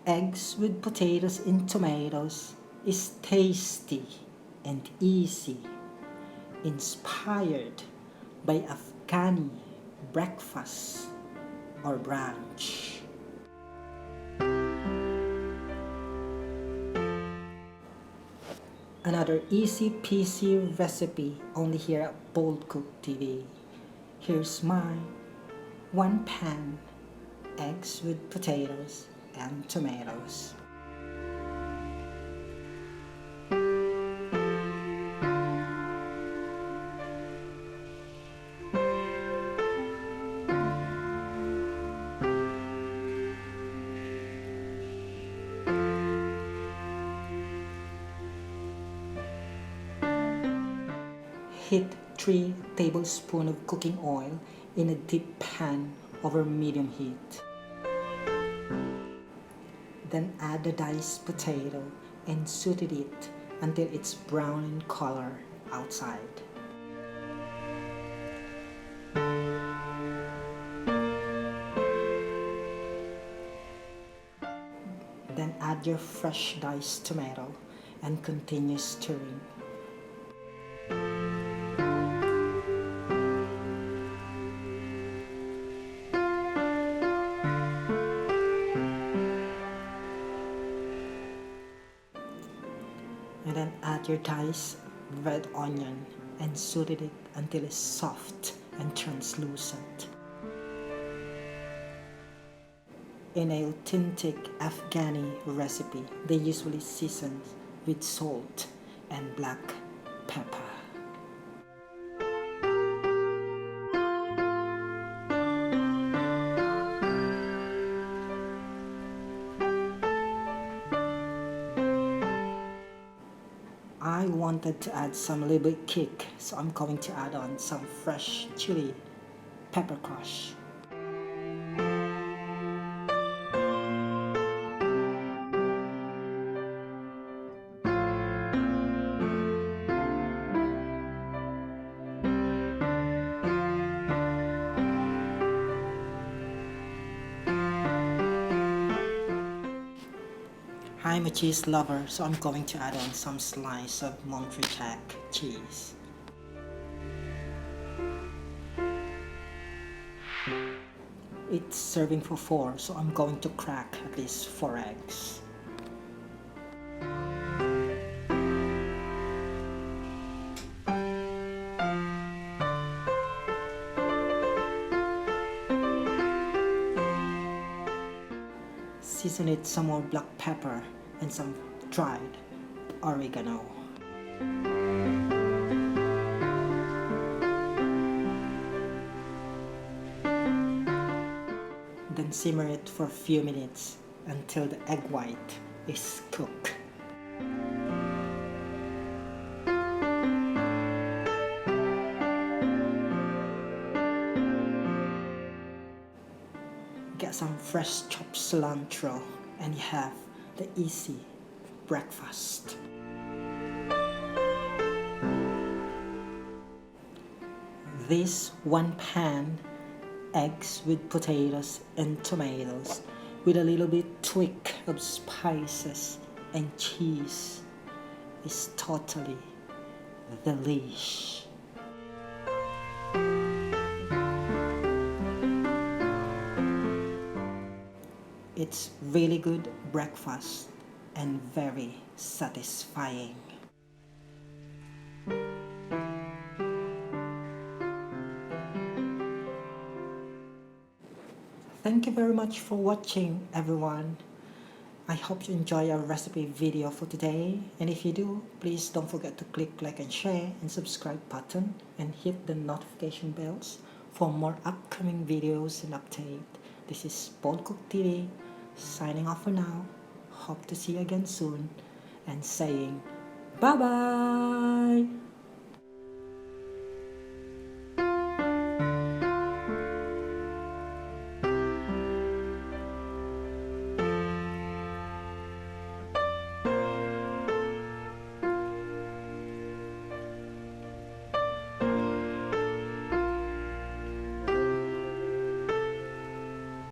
eggs with potatoes and tomatoes is tasty and easy, inspired by Afghani breakfast or brunch. Another easy peasy recipe only here at Bold Cook TV. Here's mine. 1 pan, eggs with potatoes and tomatoes. Heat 3 tablespoons of cooking oil in a deep pan over medium heat. Then add the diced potato and saute it until it's brown in color outside. Then add your fresh diced tomato and continue stirring. And then add your diced red onion and saute it until it's soft and translucent. In an authentic Afghani recipe, they usually season with salt and black pepper. I wanted to add some little bit kick, so I'm going to add on some fresh chili pepper crush. I'm a cheese lover, so I'm going to add on some slice of monteray cheese. It's serving for 4, so I'm going to crack at least 4 eggs. Season it some more black pepper and some dried oregano. Then simmer it for a few minutes until the egg white is cooked. Get some fresh chopped cilantro and you have the easy breakfast. This 1 pan, eggs with potatoes and tomatoes with a little bit tweak of spices and cheese is totally delish. It's really good breakfast and very satisfying. Thank you very much for watching, everyone. I hope you enjoy our recipe video for today, and if you do, please don't forget to click like and share and subscribe button and hit the notification bells for more upcoming videos and update. This is Bold Cook TV signing off for now. Hope to see you again soon and saying bye bye.